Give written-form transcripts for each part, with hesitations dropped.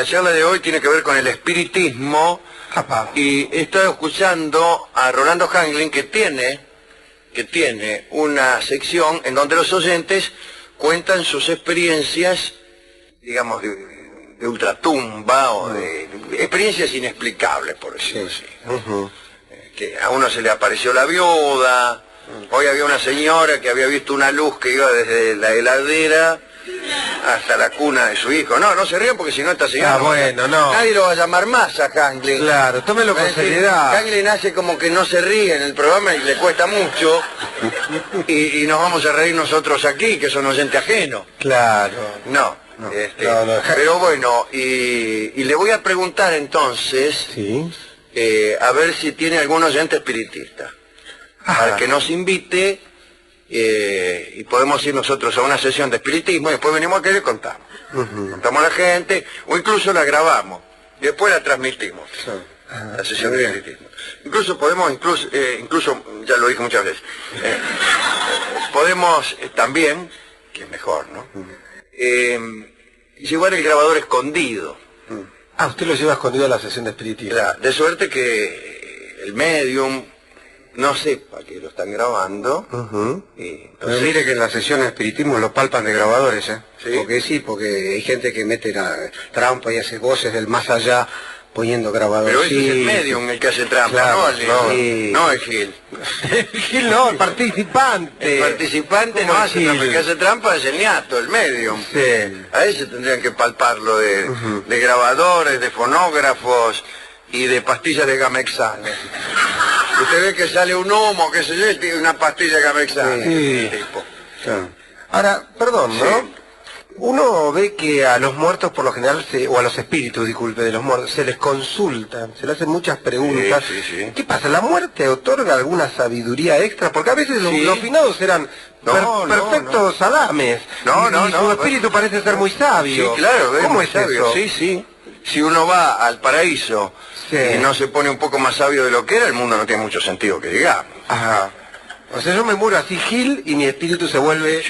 la charla de hoy tiene que ver con el espiritismo. Apá. Y estoy escuchando a Rolando Hanglin que tiene una sección en donde los oyentes cuentan sus experiencias, digamos, de ultratumba o de experiencias inexplicables, por decirlo así, ¿no? Que a uno se le apareció la viuda, hoy había una señora que había visto una luz que iba desde la heladera hasta la cuna de su hijo. No se rían porque si no está siguiendo. Bueno, no. Nadie lo va a llamar más a Hanglin. Claro, tómelo con seriedad. Hanglin hace como que no se ríe en el programa y le cuesta mucho. y nos vamos a reír nosotros aquí, que son oyentes ajenos. Claro. No. No. Pero bueno, y le voy a preguntar entonces, Sí. a ver si tiene algún oyente espiritista. Para que nos invite, y podemos ir nosotros a una sesión de espiritismo y después venimos aquí y le contamos. Contamos a la gente, o incluso la grabamos, y después la transmitimos, la sesión de espiritismo. Incluso podemos, incluso ya lo dije muchas veces, podemos también, que es mejor, ¿no? Llevar el grabador escondido. Usted lo lleva escondido a la sesión de espiritismo. De suerte que el medium no sepa que lo están grabando. Y Pero entonces, mire que en la sesión de espiritismo lo palpan de grabadores, ¿eh? ¿Sí? Porque hay gente que mete la trampa y hace voces del más allá poniendo grabadores. pero ese es el medium el que hace trampa, Claro, no el Gil. Gil no, el participante. El participante no ¿Cómo hace Gil? trampa, el que hace trampa es el ñato, el medium. Sí. A ese tendrían que palparlo de grabadores, de fonógrafos y de pastillas de Gamexana. Usted ve que sale un humo, qué sé yo, y tiene una pastilla de Gamexana. Sí. Ese tipo. Ahora, perdón, ¿no? Sí. Uno ve que a los muertos por lo general, o a los espíritus, disculpe, de los muertos, se les consulta, se les hacen muchas preguntas. Sí. ¿Qué pasa? ¿La muerte otorga alguna sabiduría extra? Porque a veces los finados eran perfectos salames. Y su espíritu parece ser muy sabio. Sí, claro, ¿Cómo es sabio? eso? Sí. Si uno va al paraíso y no se pone un poco más sabio de lo que era, el mundo no tiene mucho sentido que digamos. Ajá. O sea, yo me muero así Gil y mi espíritu se vuelve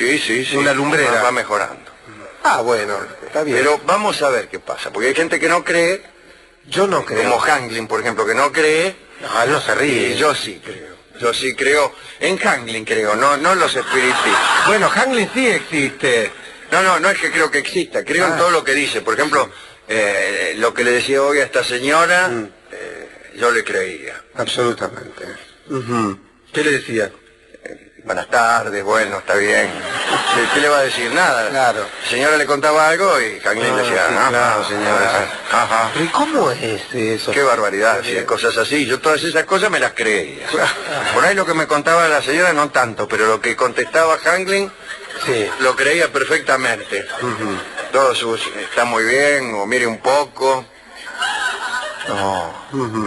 una lumbrera. Va mejorando. Bueno, está bien. Pero vamos a ver qué pasa, porque hay gente que no cree. Yo no creo. Como Hanglin, por ejemplo, que no cree. No, él no se ríe. Y yo sí creo. Yo sí creo. En Hanglin creo, no en los espiritistas. Bueno, Hanglin sí existe. No es que creo que exista, creo en todo lo que dice. Por ejemplo, lo que le decía hoy a esta señora, yo le creía. Absolutamente. ¿Qué le decía? Buenas tardes, bueno, está bien. ¿Qué le va a decir? Nada. Claro. La señora le contaba algo y Hanglin decía, claro, señora. Ajá. ¿Pero y cómo es eso? Qué barbaridad, si hay cosas así. Yo todas esas cosas me las creía. Por ahí lo que me contaba la señora no tanto, pero lo que contestaba Hanglin, lo creía perfectamente. Todos está muy bien, o mire un poco.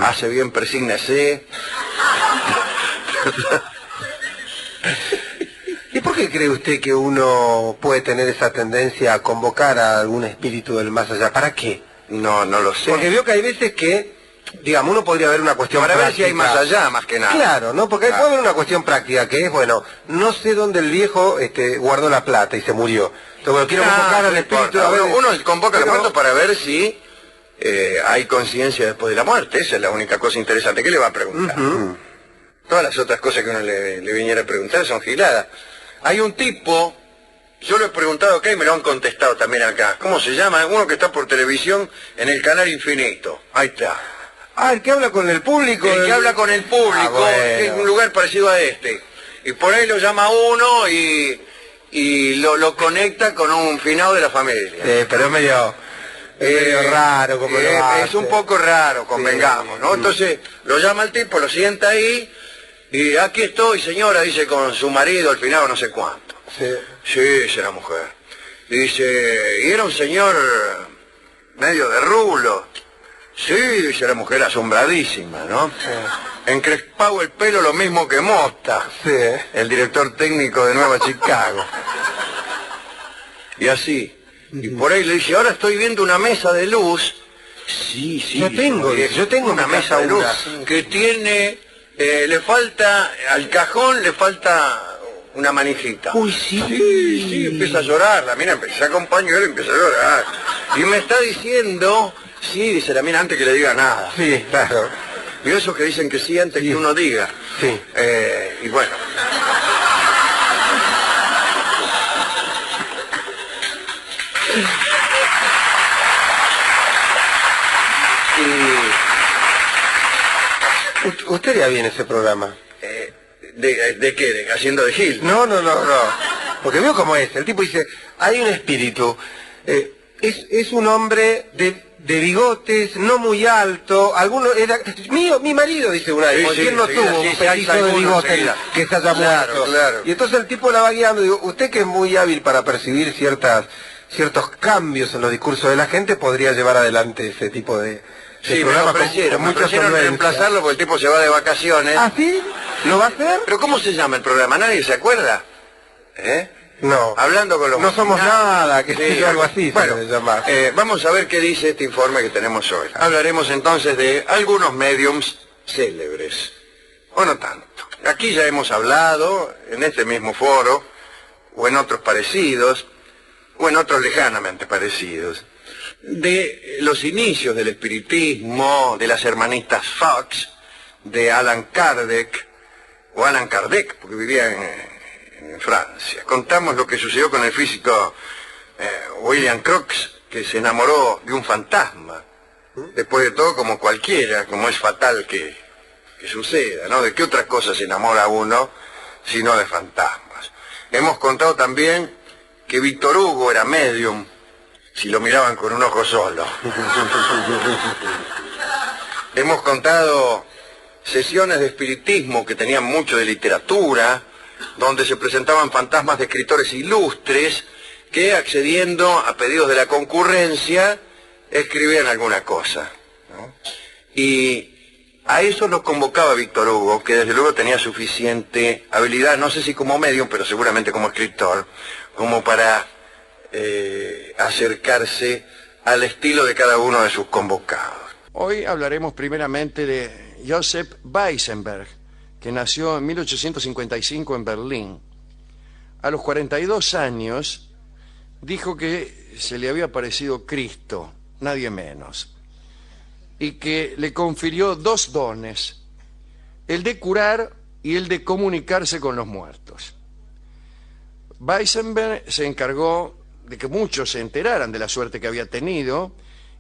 Hace bien, persígnese. ¿Y por qué cree usted que uno puede tener esa tendencia a convocar a algún espíritu del más allá? ¿Para qué? No lo sé. Porque veo que hay veces que, digamos, uno podría ver una cuestión para práctica. ver si hay más allá, más que nada. Claro, ¿no? Porque puede haber una cuestión práctica, que es, bueno, no sé dónde el viejo guardó la plata y se murió. Entonces, bueno, quiero convocar al espíritu. A ver, uno convoca a los muertos para ver si hay conciencia después de la muerte. Esa es la única cosa interesante. ¿Qué le va a preguntar? Todas las otras cosas que uno le viniera a preguntar son giladas. Hay un tipo, yo lo he preguntado acá y me lo han contestado también acá. ¿Cómo se llama? Uno que está por televisión en el canal Infinito. Ahí está. El que habla con el público. El que habla con el público, bueno. que es un lugar parecido a este. Y por ahí lo llama uno y lo conecta con un finado de la familia. Pero es medio raro como lo hace. Es un poco raro, convengamos, ¿no? Entonces lo llama el tipo, lo sienta ahí y aquí estoy, señora, dice, con su marido, al final no sé cuánto. Sí, dice la mujer. Y dice, y era un señor medio de rulo. Sí, dice la mujer, asombradísima, ¿no? Encrespado el pelo lo mismo que Mota, el director técnico de Nueva Chicago. Y así. Y por ahí le dice, ahora estoy viendo una mesa de luz. Sí, yo tengo una mesa de luz que tiene, le falta, al cajón le falta una manijita. Uy, sí. Sí, empieza a llorar, la mina saca un pañuelo y empieza a llorar. Y me está diciendo, sí, dice la mina antes que le diga nada. Sí, claro. Y esos que dicen que sí antes que uno diga. Sí. Y bueno. ¿Usted haría bien ese programa? ¿De qué? ¿Haciendo de Gil? No. Porque veo cómo es. El tipo dice, hay un espíritu. Es un hombre de bigotes, no muy alto. Mi marido, dice una vez, porque él no tuvo un petizo de bigotes que se haya muerto. Claro. Y entonces el tipo la va guiando. Digo, usted que es muy hábil para percibir ciertos cambios en los discursos de la gente, podría llevar adelante ese tipo de programa me ofrecieron reemplazarlo porque el tipo se va de vacaciones. ¿Ah, sí? ¿Lo va a hacer? ¿Pero cómo se llama el programa? ¿Nadie se acuerda? No. Hablando con los... No somos nada, que sí, algo así. Bueno, se debe llamar. vamos a ver qué dice este informe que tenemos hoy. Hablaremos entonces de algunos mediums célebres, o no tanto. Aquí ya hemos hablado, en este mismo foro, o en otros parecidos, o en otros lejanamente parecidos, de los inicios del espiritismo, de las hermanitas Fox, de Allan Kardec, o Allan Kardec, porque vivía en Francia. Contamos lo que sucedió con el físico William Crookes, que se enamoró de un fantasma. Después de todo, como cualquiera, como es fatal que suceda, ¿no? ¿De qué otra cosa se enamora uno sino de fantasmas? Hemos contado también que Víctor Hugo era medium, si lo miraban con un ojo solo. Hemos contado sesiones de espiritismo que tenían mucho de literatura, donde se presentaban fantasmas de escritores ilustres que, accediendo a pedidos de la concurrencia, escribían alguna cosa, ¿no? Y a eso los convocaba Víctor Hugo, que desde luego tenía suficiente habilidad, no sé si como medium, pero seguramente como escritor, como para acercarse al estilo de cada uno de sus convocados. Hoy hablaremos primeramente de Joseph Weisenberg, que nació en 1855 en Berlín. A los 42 años dijo que se le había aparecido Cristo, nadie menos, y que le confirió dos dones, el de curar y el de comunicarse con los muertos. Weisenberg se encargó de que muchos se enteraran de la suerte que había tenido,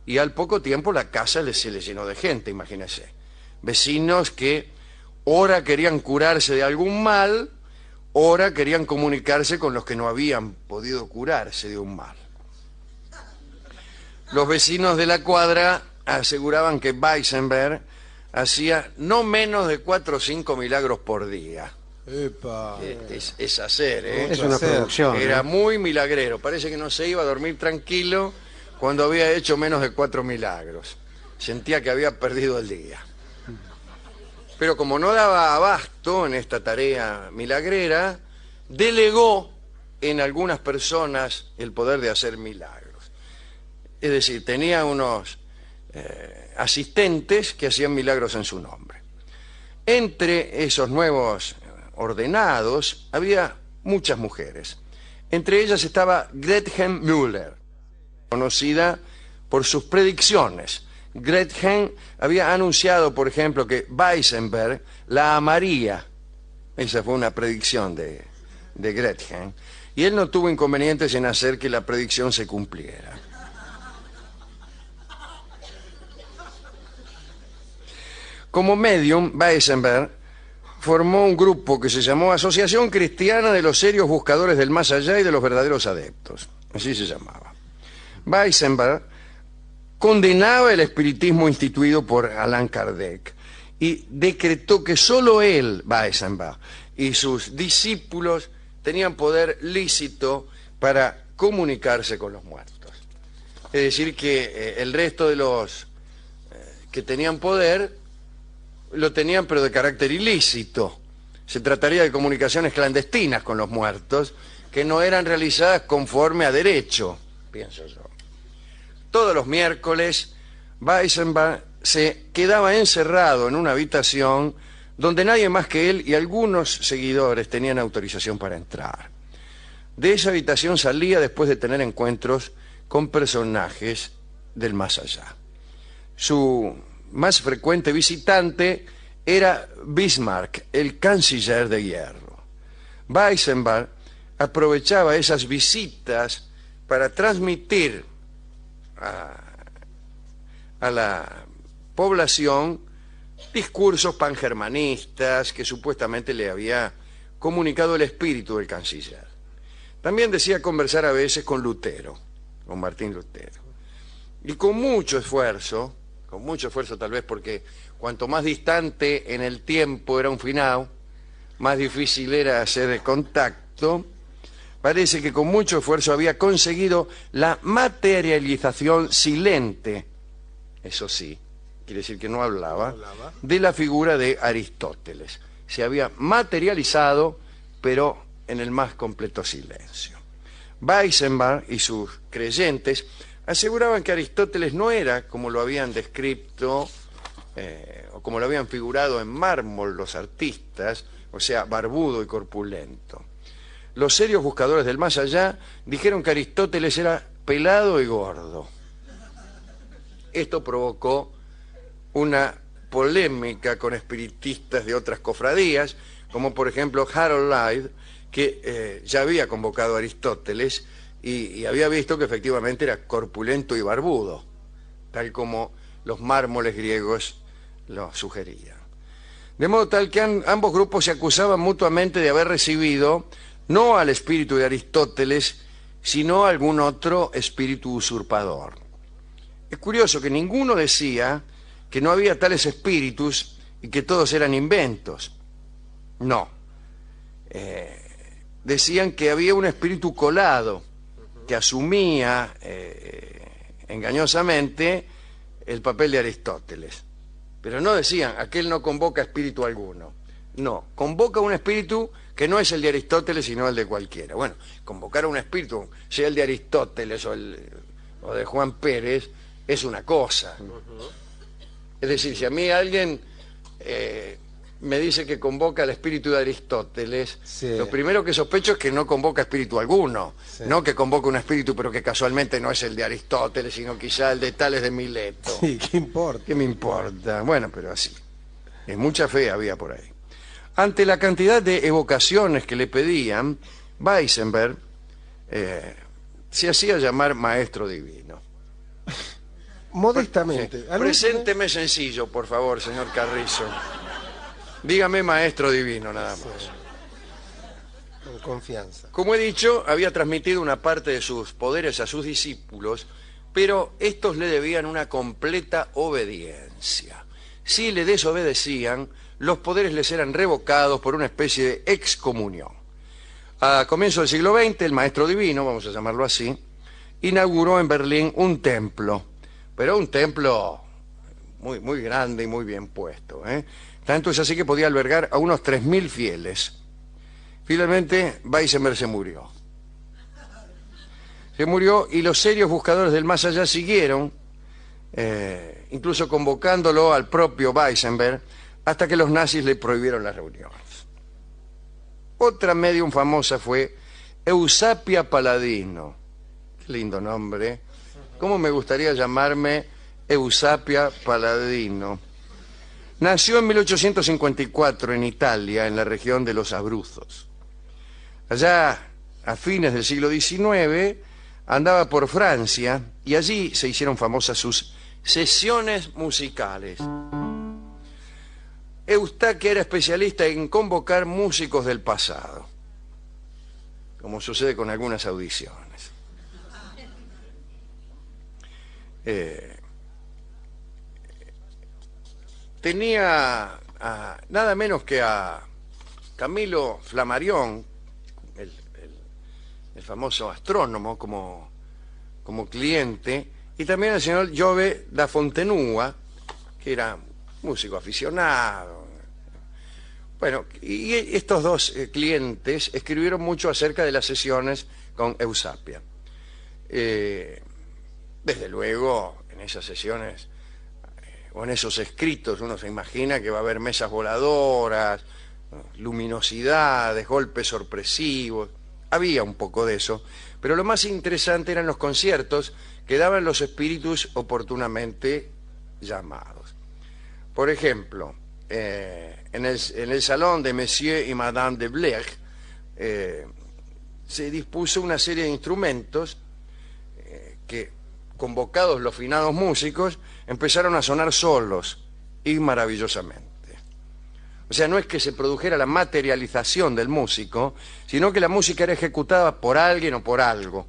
y al poco tiempo la casa se le llenó de gente, imagínense. Vecinos que ora querían curarse de algún mal, ora querían comunicarse con los que no habían podido curarse de un mal. Los vecinos de la cuadra aseguraban que Weisenberg hacía no menos de 4 o 5 milagros por día. Epa. Es hacer, ¿eh? Es una producción. Era muy milagrero. Parece que no se iba a dormir tranquilo cuando había hecho menos de 4 milagros. Sentía que había perdido el día. Pero como no daba abasto en esta tarea milagrera, delegó en algunas personas el poder de hacer milagros. Es decir, tenía unos asistentes que hacían milagros en su nombre. Entre esos nuevos ordenados había muchas mujeres. Entre ellas estaba Gretchen Müller, conocida por sus predicciones. Gretchen había anunciado, por ejemplo, que Weisenberg la amaría. Esa fue una predicción de Gretchen. Y él no tuvo inconvenientes en hacer que la predicción se cumpliera. Como medium, Weisenberg formó un grupo que se llamó Asociación Cristiana de los Serios Buscadores del Más Allá y de los Verdaderos Adeptos. Así se llamaba. Weisenberg condenaba el espiritismo instituido por Allan Kardec y decretó que solo él, Weisenberg, y sus discípulos tenían poder lícito para comunicarse con los muertos. Es decir, que el resto de los que tenían poder lo tenían, pero de carácter ilícito. Se trataría de comunicaciones clandestinas con los muertos que no eran realizadas conforme a derecho, pienso yo. Todos los miércoles Weisenberg se quedaba encerrado en una habitación donde nadie más que él y algunos seguidores tenían autorización para entrar. De esa habitación salía después de tener encuentros con personajes del más allá. Su más frecuente visitante era Bismarck, el canciller de hierro. Weisenberg aprovechaba esas visitas para transmitir a la población discursos pangermanistas que supuestamente le había comunicado el espíritu del canciller. También decía conversar a veces con Lutero, con Martín Lutero. Y con mucho esfuerzo tal vez porque cuanto más distante en el tiempo era un finao, más difícil era hacer contacto, parece que con mucho esfuerzo había conseguido la materialización silente, eso sí, quiere decir que no hablaba, de la figura de Aristóteles. Se había materializado, pero en el más completo silencio. Weisenberg y sus creyentes aseguraban que Aristóteles no era como lo habían descrito o como lo habían figurado en mármol los artistas, o sea, barbudo y corpulento. Los serios buscadores del más allá dijeron que Aristóteles era pelado y gordo. Esto provocó una polémica con espiritistas de otras cofradías, como por ejemplo Harold Lloyd, que ya había convocado a Aristóteles y había visto que efectivamente era corpulento y barbudo, tal como los mármoles griegos lo sugerían. De modo tal que ambos grupos se acusaban mutuamente de haber recibido no al espíritu de Aristóteles, sino a algún otro espíritu usurpador. Es curioso que ninguno decía que no había tales espíritus y que todos eran inventos. No. Decían que había un espíritu colado que asumía engañosamente el papel de Aristóteles. Pero no decían, aquel no convoca espíritu alguno. No, convoca un espíritu que no es el de Aristóteles, sino el de cualquiera. Bueno, convocar a un espíritu, sea el de Aristóteles o de Juan Pérez, es una cosa. Es decir, si a mí alguien me dice que convoca al espíritu de Aristóteles, sí, lo primero que sospecho es que no convoca espíritu alguno, sí, no que convoca un espíritu pero que casualmente no es el de Aristóteles, sino quizá el de Tales de Mileto. Sí, ¿qué importa? ¿Qué me importa? Bueno, pero así. Mucha fe había por ahí. Ante la cantidad de evocaciones que le pedían, Weisenberg se hacía llamar maestro divino. Modestamente. Sí. Presénteme sencillo, por favor, señor Carrizo. Dígame maestro divino, nada más. Sí. Con confianza. Como he dicho, había transmitido una parte de sus poderes a sus discípulos, pero estos le debían una completa obediencia. Si le desobedecían, los poderes les eran revocados por una especie de excomunión. A comienzos del siglo XX, el maestro divino, vamos a llamarlo así, inauguró en Berlín un templo, pero un templo muy, muy grande y muy bien puesto, Tanto es así que podía albergar a unos 3.000 fieles. Finalmente, Weisenberg se murió. Se murió y los serios buscadores del más allá siguieron, incluso convocándolo al propio Weisenberg, hasta que los nazis le prohibieron las reuniones. Otra medium famosa fue Eusapia Paladino. Qué lindo nombre. ¿Cómo me gustaría llamarme Eusapia Paladino? Nació en 1854 en Italia, en la región de los Abruzos. Allá, a fines del siglo XIX, andaba por Francia y allí se hicieron famosas sus sesiones musicales. Eustaquia era especialista en convocar músicos del pasado, como sucede con algunas audiciones. Tenía nada menos que a Camilo Flammarion, el famoso astrónomo, como cliente, y también al señor Jove da Fontenua, que era músico aficionado. Bueno, y estos dos clientes escribieron mucho acerca de las sesiones con Eusapia. Desde luego, en esas sesiones o en esos escritos uno se imagina que va a haber mesas voladoras, luminosidades, golpes sorpresivos. Había un poco de eso, pero lo más interesante eran los conciertos que daban los espíritus oportunamente llamados. Por ejemplo, en el salón de Monsieur y Madame de Blech se dispuso una serie de instrumentos que, convocados los finados músicos, empezaron a sonar solos y maravillosamente. O sea, no es que se produjera la materialización del músico, sino que la música era ejecutada por alguien o por algo.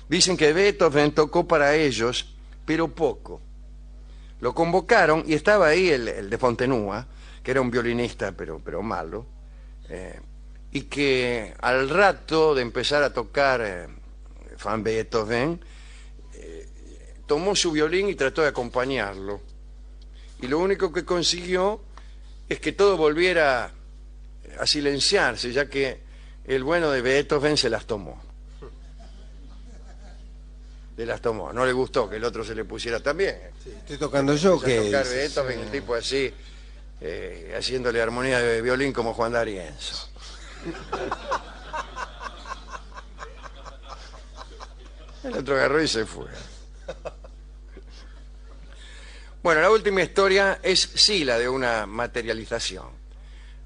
Dicen que Beethoven tocó para ellos, pero poco. Lo convocaron y estaba ahí el de Fontenua, que era un violinista pero malo, y que al rato de empezar a tocar Van Beethoven, tomó su violín y trató de acompañarlo. Y lo único que consiguió es que todo volviera a silenciarse, ya que el bueno de Beethoven se las tomó. No le gustó que el otro se le pusiera también. Sí, estoy tocando yo, que tocar Beethoven, el tipo así, haciéndole armonía de violín como Juan D'Arienzo. El otro agarró y se fue. Bueno, la última historia es sí la de una materialización.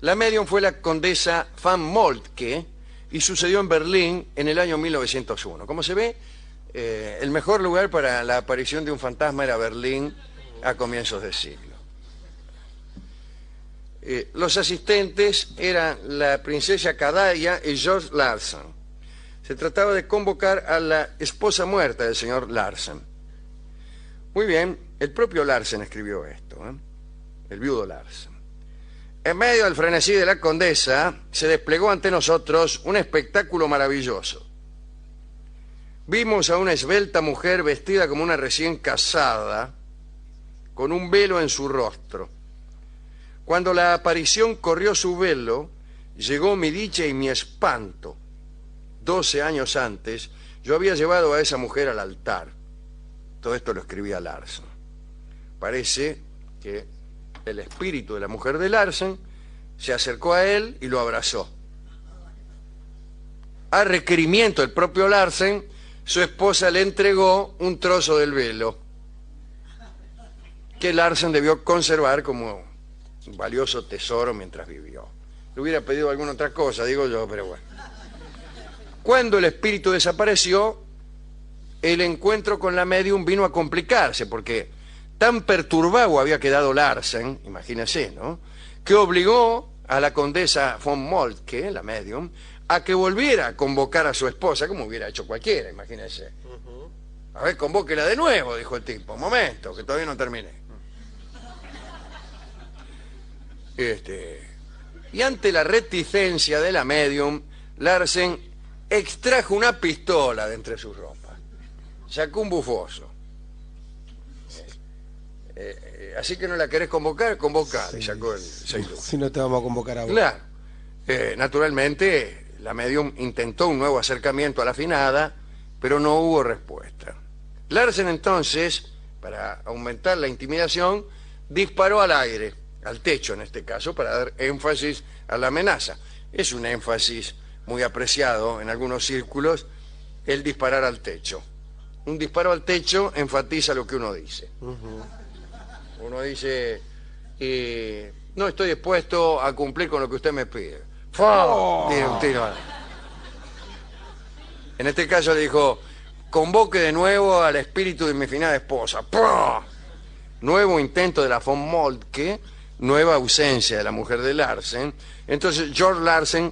La medium fue la condesa van Moltke y sucedió en Berlín en el año 1901. Como se ve, el mejor lugar para la aparición de un fantasma era Berlín a comienzos del siglo. Los asistentes eran la princesa Kadaya y George Larsen. Se trataba de convocar a la esposa muerta del señor Larsen. Muy bien, el propio Larsen escribió esto, el viudo Larsen. En medio del frenesí de la condesa, se desplegó ante nosotros un espectáculo maravilloso. Vimos a una esbelta mujer vestida como una recién casada, con un velo en su rostro. Cuando la aparición corrió su velo, llegó mi dicha y mi espanto. 12 años antes, yo había llevado a esa mujer al altar. Todo esto lo escribía Larsen. Parece que el espíritu de la mujer de Larsen se acercó a él y lo abrazó. A requerimiento del propio Larsen, su esposa le entregó un trozo del velo que Larsen debió conservar como un valioso tesoro mientras vivió. Le hubiera pedido alguna otra cosa, digo yo, pero bueno. Cuando el espíritu desapareció, el encuentro con la medium vino a complicarse, porque tan perturbado había quedado Larsen, imagínese, ¿no?, que obligó a la condesa von Moltke, la medium, a que volviera a convocar a su esposa, como hubiera hecho cualquiera, imagínese. A ver, convóquela de nuevo, dijo el tipo. Un momento, que todavía no terminé. Y ante la reticencia de la medium, Larsen extrajo una pistola de entre sus ropas. Sacó un bufoso. Así que no la querés convocar, convocar. Sí, y sacó el 6 lucas. Si no te vamos a convocar a vos. Claro. Naturalmente, la medium intentó un nuevo acercamiento a la finada, pero no hubo respuesta. Larsen entonces, para aumentar la intimidación, disparó al aire, al techo en este caso, para dar énfasis a la amenaza. Es un énfasis muy apreciado en algunos círculos, el disparar al techo. Un disparo al techo enfatiza lo que uno dice. Uno dice, no estoy dispuesto a cumplir con lo que usted me pide. Tiene un tiro. En este caso le dijo, convoque de nuevo al espíritu de mi finada esposa. ¡Pah! Nuevo intento de la von Moltke, nueva ausencia de la mujer de Larsen. Entonces George Larsen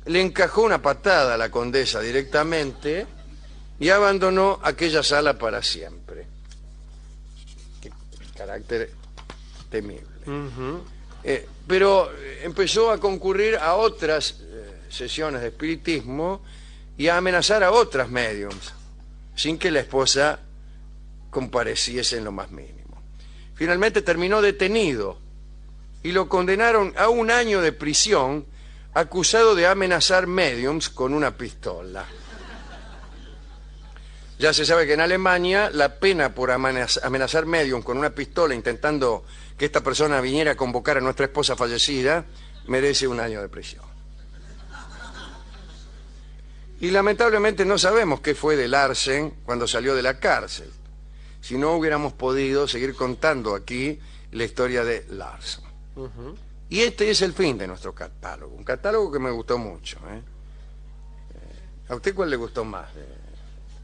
le encajó una patada a la condesa directamente y abandonó aquella sala para siempre. Qué carácter temible. Pero empezó a concurrir a otras sesiones de espiritismo y a amenazar a otras médiums, sin que la esposa compareciese en lo más mínimo. Finalmente terminó detenido y lo condenaron a 1 año de prisión, acusado de amenazar médiums con una pistola. Ya se sabe que en Alemania la pena por amenazar medium con una pistola intentando que esta persona viniera a convocar a nuestra esposa fallecida merece 1 año de prisión. Y lamentablemente no sabemos qué fue de Larsen cuando salió de la cárcel. Si no hubiéramos podido seguir contando aquí la historia de Larsen. Y este es el fin de nuestro catálogo. Un catálogo que me gustó mucho. ¿A usted cuál le gustó más?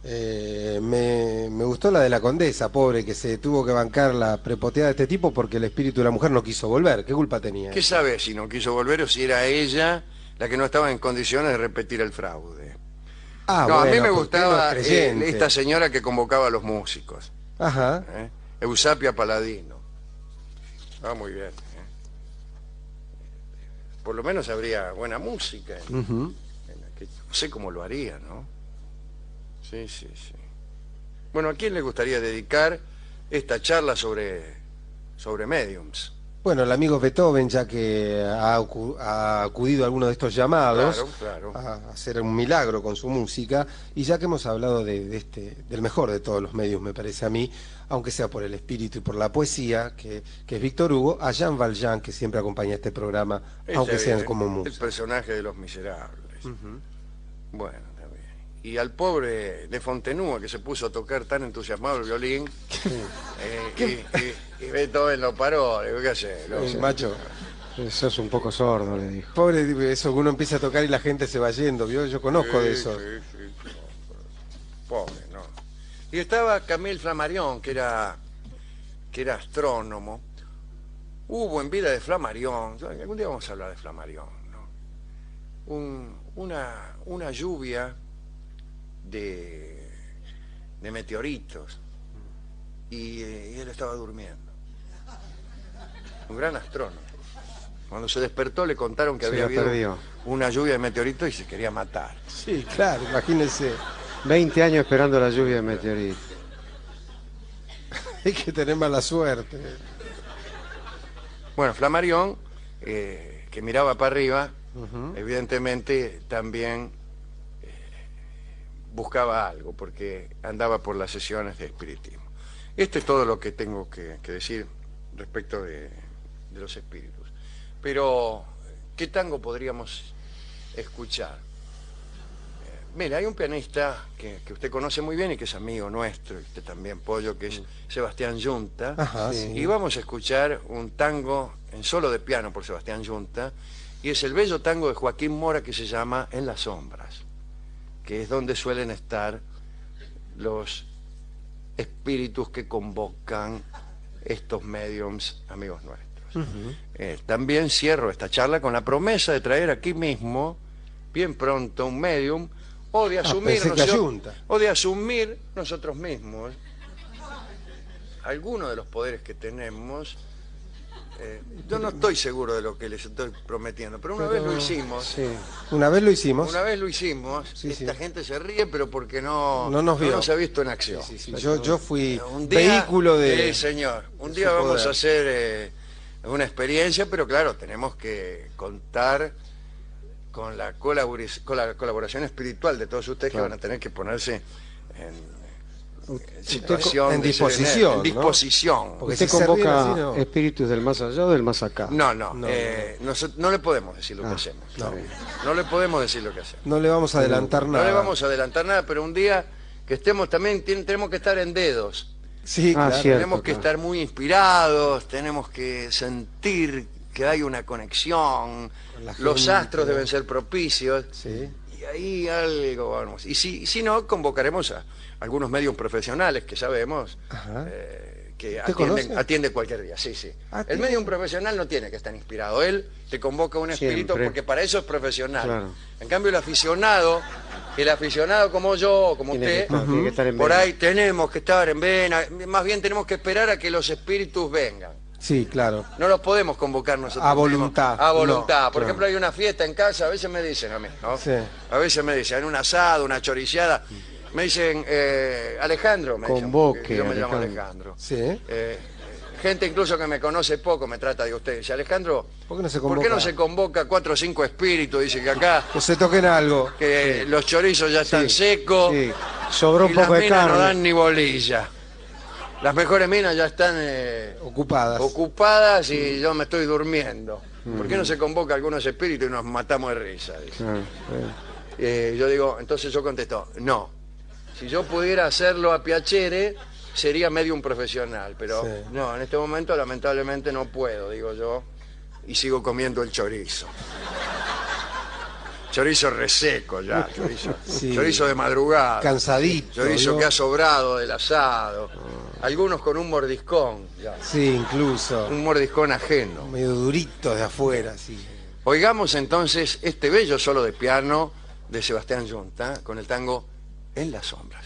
Me gustó la de la condesa, pobre, que se tuvo que bancar la prepoteada de este tipo porque el espíritu de la mujer no quiso volver. ¿Qué culpa tenía? ¿Qué sabe si no quiso volver o si era ella la que no estaba en condiciones de repetir el fraude? Ah, no, bueno, a mí me porque gustaba no es creyente. esta señora que convocaba a los músicos. Ajá. Eusapia Paladino. Muy bien. Por lo menos habría buena música. No sé cómo lo haría, ¿no? Sí. Bueno, ¿a quién le gustaría dedicar esta charla sobre mediums? Bueno, el amigo Beethoven, ya que ha acudido a alguno de estos llamados Claro. a hacer un milagro con su música, y ya que hemos hablado del mejor de todos los medios, me parece a mí, aunque sea por el espíritu y por la poesía, que es Víctor Hugo, a Jean Valjean, que siempre acompaña este programa, aunque sean como musa. El personaje de Los Miserables. Bueno, está bien. Y al pobre de Fontenúa, que se puso a tocar tan entusiasmado el violín, y Beethoven lo paró. Le digo, ¿qué hace? Macho, Sos un poco sordo, le dijo. pobre, eso que uno empieza a tocar y la gente se va yendo, ¿vio? Yo conozco de eso. Sí. Pobre, ¿no? Y estaba Camille Flammarion, que era astrónomo. Hubo en vida de Flammarion, algún día vamos a hablar de Flammarion, ¿no? Una lluvia de meteoritos y él estaba durmiendo. Un gran astrónomo. Cuando se despertó le contaron que había habido una lluvia de meteoritos y se quería matar. Sí, claro, imagínense. 20 años esperando la lluvia de meteoritos. Hay que tener mala suerte. Bueno, Flammarion, que miraba para arriba, evidentemente también buscaba algo, porque andaba por las sesiones de espiritismo. Esto es todo lo que tengo que decir respecto de los espíritus. Pero, ¿qué tango podríamos escuchar? Mira, hay un pianista que usted conoce muy bien y que es amigo nuestro, y usted también, Pollo, que es Sebastián Yunta. Ajá, sí. Y vamos a escuchar un tango en solo de piano por Sebastián Yunta, y es el bello tango de Joaquín Mora que se llama En las sombras, que es donde suelen estar los espíritus que convocan estos mediums amigos nuestros. También cierro esta charla con la promesa de traer aquí mismo, bien pronto, un medium, o de asumir nosotros mismos alguno de los poderes que tenemos. Yo no estoy seguro de lo que les estoy prometiendo, pero una vez lo hicimos. Sí. Una vez lo hicimos. Sí, esta gente se ríe, pero porque no vio. nos ha visto en acción. Sí. Yo fui Un día, vehículo de... Sí, señor. Un día vamos a hacer una experiencia, pero claro, tenemos que contar con la colaboración espiritual de todos ustedes, que van a tener que ponerse en situación en de disposición, en disposición. Porque ¿Usted si se convoca ríen así, no. espíritus del más allá o del más acá? No le podemos decir lo que hacemos. No le podemos decir lo que hacemos. No le vamos a adelantar nada. No le vamos a adelantar nada, pero un día que estemos también, tenemos que estar en dedos. Sí, claro. Cierto, Tenemos que estar muy inspirados, tenemos que sentir que hay una conexión, los gente, astros deben ser propicios, Sí. y ahí algo vamos. Y si no, convocaremos a algunos medios profesionales que sabemos que atienden cualquier día. Sí. El medium profesional no tiene que estar inspirado, él te convoca un espíritu porque para eso es profesional. Claro. En cambio el aficionado como yo, como usted, tiene que estar en por vena. ahí tenemos que estar en vena, más bien tenemos que esperar a que los espíritus vengan. Sí, claro. No los podemos convocar nosotros A mismos. voluntad. A voluntad. No, Por ejemplo, hay una fiesta en casa, a veces me dicen a mí, ¿no? Sí. A veces me dicen, un asado, una choriciada, me dicen, Alejandro, me Convoque, dicen, yo me llamo Sí. Alejandro. Gente incluso que me conoce poco me trata de usted. Dice, Alejandro, ¿Por qué no se ¿por qué no se convoca 4 o 5 espíritus? Dice que acá Que se toquen algo. que los chorizos ya están secos, Sí. Sobró un y las poco de minas no carne. dan ni bolilla. Las mejores minas ya están ocupadas y yo me estoy durmiendo. ¿Por qué no se convoca algunos espíritus y nos matamos de risa? Dice. Yo digo, entonces yo contesto, no. Si yo pudiera hacerlo a piacere, sería medium profesional, pero no, en este momento lamentablemente no puedo, digo yo, y sigo comiendo el chorizo. Chorizo reseco ya, chorizo de madrugada. Cansadito. Chorizo ¿no? que ha sobrado del asado. Algunos con un mordiscón. Ya. Sí, incluso. Un mordiscón ajeno. Medio durito de afuera, sí. Oigamos entonces este bello solo de piano de Sebastián Yunta con el tango En las sombras.